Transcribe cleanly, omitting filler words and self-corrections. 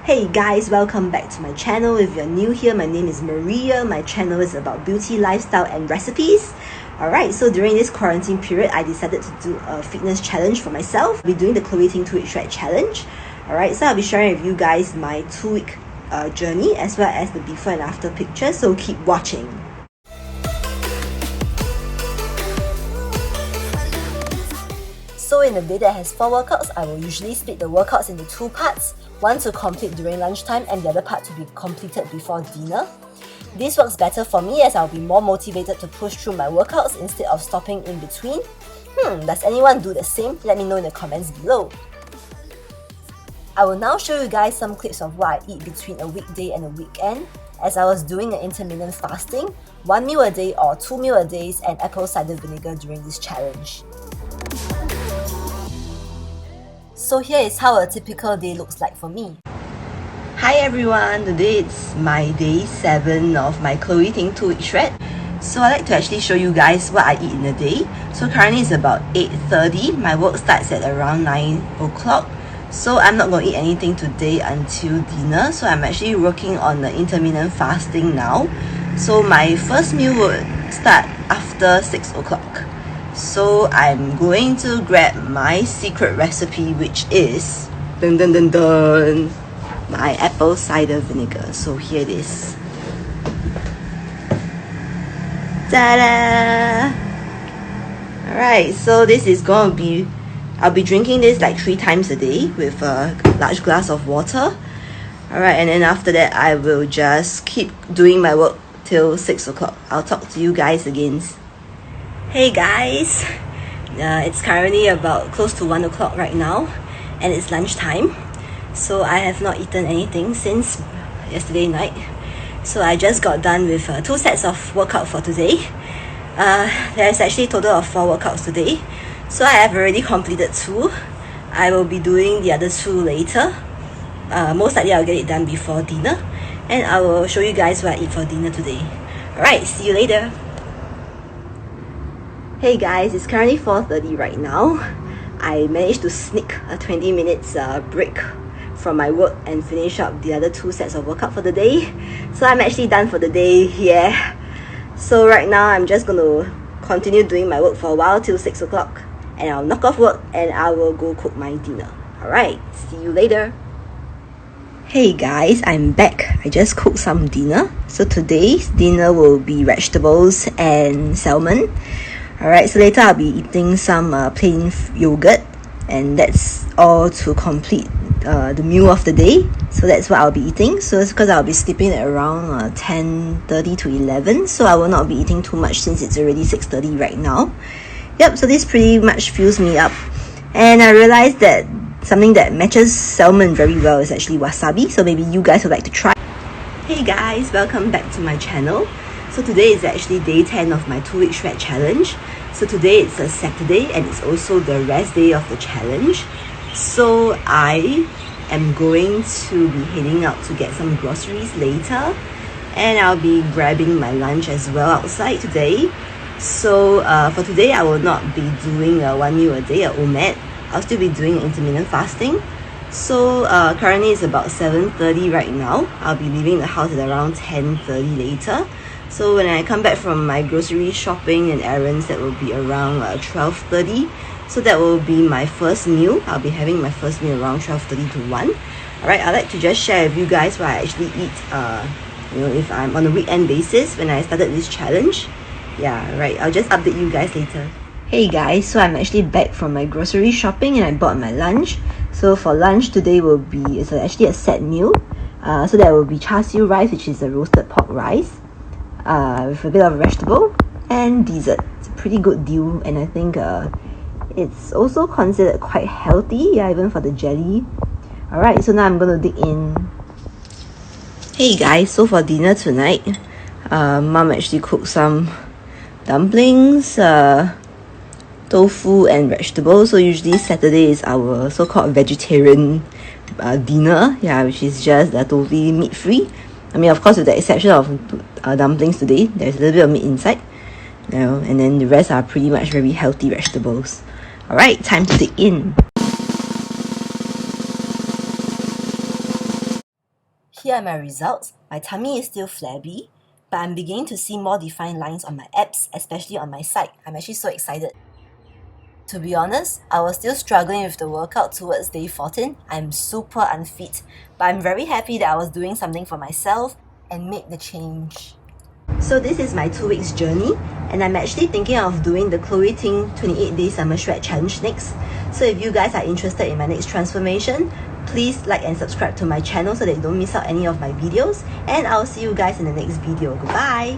Hey guys, welcome back to my channel. If you're new here, my name is Maria. My channel is about beauty, lifestyle and recipes. Alright, so during this quarantine period, I decided to do a fitness challenge for myself. I'll be doing the Chloe Ting 2-week shred challenge. Alright, so I'll be sharing with you guys my 2-week journey as well as the before and after pictures, so keep watching. So in a day that has 4 workouts, I will usually split the workouts into 2 parts, one to complete during lunchtime and the other part to be completed before dinner. This works better for me as I'll be more motivated to push through my workouts instead of stopping in between. Does anyone do the same? Let me know in the comments below. I will now show you guys some clips of what I eat between a weekday and a weekend, as I was doing an intermittent fasting, 1 meal a day or 2 meal a days and apple cider vinegar during this challenge. So here is how a typical day looks like for me. Hi everyone, today it's my day 7 of my Chloe Ting 2-week shred. So I like to actually show you guys what I eat in a day. So currently it's about 8:30, my work starts at around 9 o'clock. So I'm not going to eat anything today until dinner. So I'm actually working on the intermittent fasting now. So my first meal would start after 6 o'clock. So I'm going to grab my secret recipe, which is dun dun dun dun, my apple cider vinegar. So here it is. Ta-da! Alright, so this is gonna be, I'll be drinking this like 3 times a day with a large glass of water. Alright, and then after that I will just keep doing my work till 6 o'clock. I'll talk to you guys again. Hey guys, it's currently about close to 1 o'clock right now and it's lunchtime. So I have not eaten anything since yesterday night. So I just got done with 2 sets of workout for today. There's actually a total of 4 workouts today. So I have already completed 2. I will be doing the other 2 later. Most likely I'll get it done before dinner. And I will show you guys what I eat for dinner today. Alright, see you later. Hey guys, it's currently 4:30 right now. I managed to sneak a 20 minutes break from my work and finish up the other 2 sets of workout for the day. So I'm actually done for the day, yeah. So right now I'm just going to continue doing my work for a while till 6 o'clock. And I'll knock off work and I will go cook my dinner. Alright, see you later. Hey guys, I'm back. I just cooked some dinner. So today's dinner will be vegetables and salmon. Alright, so later I'll be eating some plain yogurt, and that's all to complete the meal of the day. So that's what I'll be eating. So it's because I'll be sleeping at around 10:30 to 11, so I will not be eating too much since it's already 6:30 right now. Yep, so this pretty much fills me up. And I realized that something that matches salmon very well is actually wasabi, so maybe you guys would like to try. Hey guys, welcome back to my channel. So today is actually day 10 of my 2-week shred challenge. So today it's a Saturday and it's also the rest day of the challenge. So I am going to be heading out to get some groceries later. And I'll be grabbing my lunch as well outside today. So for today I will not be doing a 1 meal a day, a OMAD. I'll still be doing intermittent fasting. So currently it's about 7:30 right now. I'll be leaving the house at around 10:30 later. So when I come back from my grocery shopping and errands, that will be around 12:30. So that will be my first meal. I'll be having my first meal around 12:30 to 1. Alright, I'd like to just share with you guys what I actually eat, if I'm on a weekend basis when I started this challenge. Yeah, right, I'll just update you guys later. Hey guys, so I'm actually back from my grocery shopping and I bought my lunch. So for lunch today it's actually a set meal. So there will be char siu rice, which is a roasted pork rice, with a bit of vegetable and dessert. It's a pretty good deal, and I think it's also considered quite healthy, yeah, even for the jelly. Alright, so now I'm gonna dig in. Hey guys, so for dinner tonight, mom actually cooked some dumplings, tofu and vegetables. So usually Saturday is our so-called vegetarian dinner, yeah, which is just totally meat-free. I mean, of course, with the exception of dumplings today, there's a little bit of meat inside, and then the rest are pretty much very healthy vegetables. Alright, time to dig in. Here are my results. My tummy is still flabby, but I'm beginning to see more defined lines on my abs, especially on my side. I'm actually so excited. To be honest, I was still struggling with the workout towards day 14. I'm super unfit, but I'm very happy that I was doing something for myself and made the change. So this is my 2 weeks journey, and I'm actually thinking of doing the TING 28-day summer shred challenge next. So if you guys are interested in my next transformation, please like and subscribe to my channel so that you don't miss out any of my videos, and I'll see you guys in the next video. Goodbye!